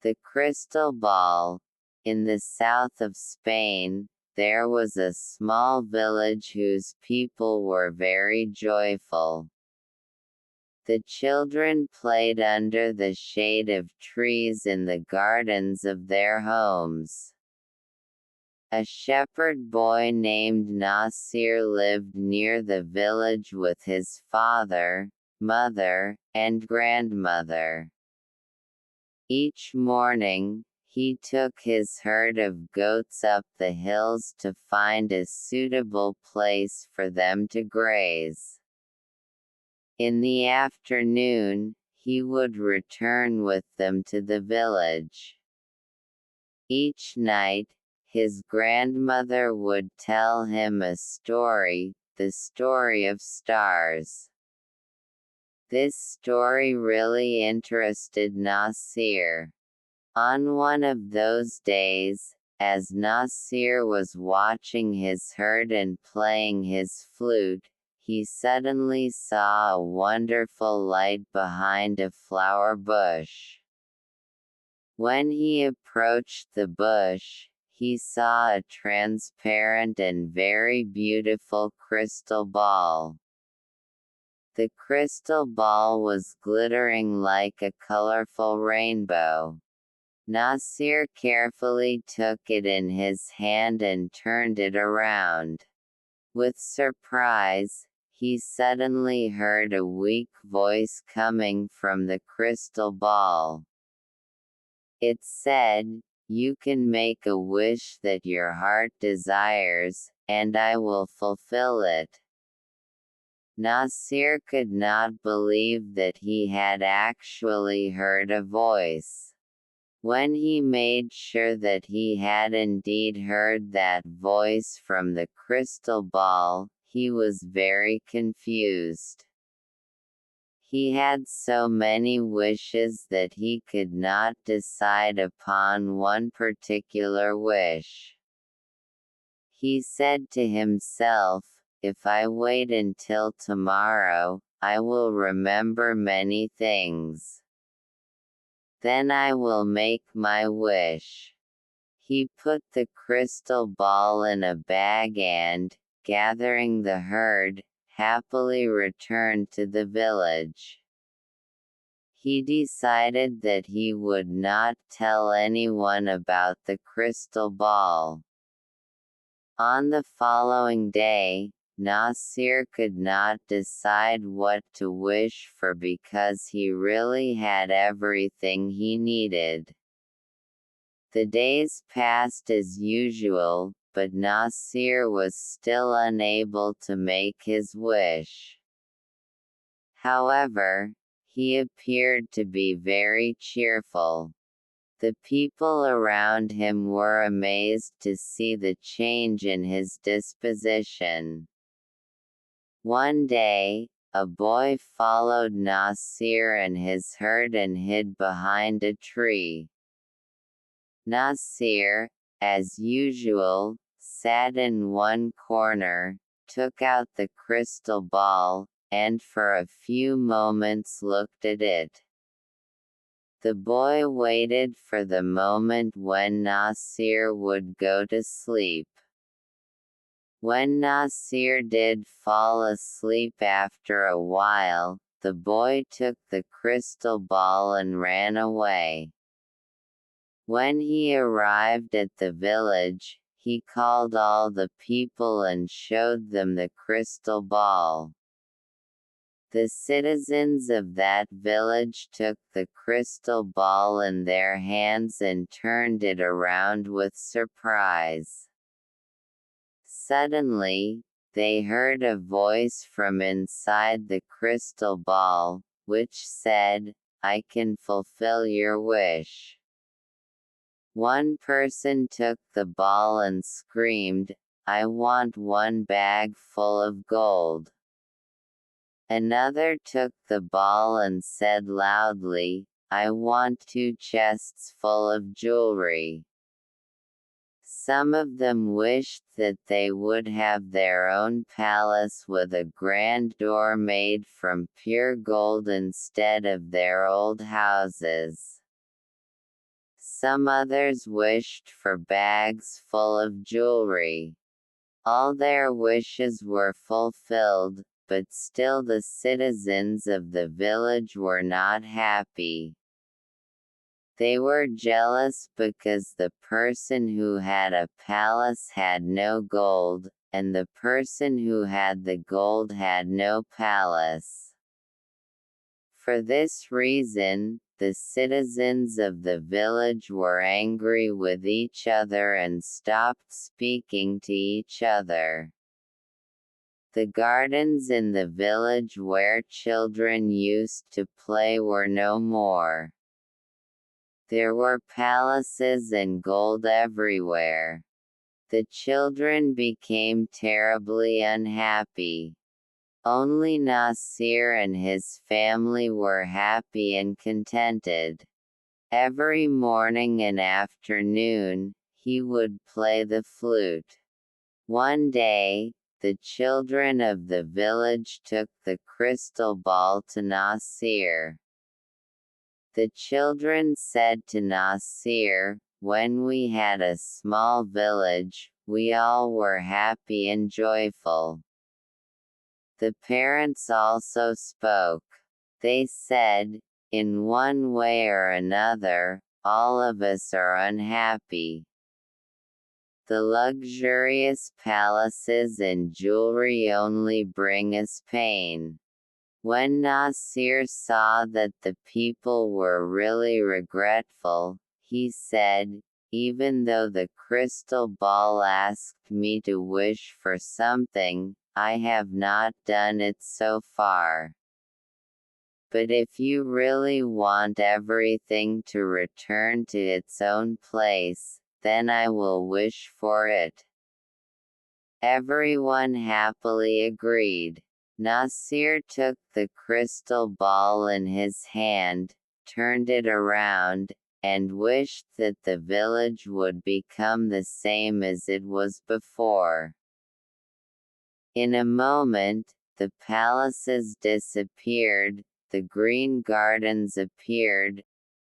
The crystal ball. In the south of Spain, there was a small village whose people were very joyful. The children played under the shade of trees in the gardens of their homes. A shepherd boy named Nasir lived near the village with his father, mother, and grandmother. Each morning, he took his herd of goats up the hills to find a suitable place for them to graze. In the afternoon, he would return with them to the village. Each night, his grandmother would tell him a story, the story of stars. This story really interested Nasir. On one of those days, as Nasir was watching his herd and playing his flute, he suddenly saw a wonderful light behind a flower bush. When he approached the bush, he saw a transparent and very beautiful crystal ball. The crystal ball was glittering like a colorful rainbow. Nasir carefully took it in his hand and turned it around. With surprise, he suddenly heard a weak voice coming from the crystal ball. It said, "You can make a wish that your heart desires, and I will fulfill it." Nasir could not believe that he had actually heard a voice. When he made sure that he had indeed heard that voice from the crystal ball, he was very confused. He had so many wishes that he could not decide upon one particular wish. He said to himself, "If I wait until tomorrow, I will remember many things. Then I will make my wish." He put the crystal ball in a bag and, gathering the herd, happily returned to the village. He decided that he would not tell anyone about the crystal ball. On the following day, Nasir could not decide what to wish for because he really had everything he needed. The days passed as usual, but Nasir was still unable to make his wish. However, he appeared to be very cheerful. The people around him were amazed to see the change in his disposition. One day, a boy followed Nasir and his herd and hid behind a tree. Nasir, as usual, sat in one corner, took out the crystal ball, and for a few moments looked at it. The boy waited for the moment when Nasir would go to sleep. When Nasir did fall asleep after a while, the boy took the crystal ball and ran away. When he arrived at the village, he called all the people and showed them the crystal ball. The citizens of that village took the crystal ball in their hands and turned it around with surprise. Suddenly, they heard a voice from inside the crystal ball, which said, "I can fulfill your wish." One person took the ball and screamed, "I want one bag full of gold." Another took the ball and said loudly, "I want 2 chests full of jewelry." Some of them wished that they would have their own palace with a grand door made from pure gold instead of their old houses. Some others wished for bags full of jewelry. All their wishes were fulfilled, but still the citizens of the village were not happy. They were jealous because the person who had a palace had no gold, and the person who had the gold had no palace. For this reason, the citizens of the village were angry with each other and stopped speaking to each other. The gardens in the village where children used to play were no more. There were palaces and gold everywhere. The children became terribly unhappy. Only Nasir and his family were happy and contented. Every morning and afternoon, he would play the flute. One day, the children of the village took the crystal ball to Nasir. The children said to Nasir, "When we had a small village, we all were happy and joyful." The parents also spoke. They said, "In one way or another, all of us are unhappy. The luxurious palaces and jewelry only bring us pain." When Nasir saw that the people were really regretful, he said, "Even though the crystal ball asked me to wish for something, I have not done it so far. But if you really want everything to return to its own place, then I will wish for it." Everyone happily agreed. Nasir took the crystal ball in his hand, turned it around, and wished that the village would become the same as it was before. In a moment, the palaces disappeared, the green gardens appeared,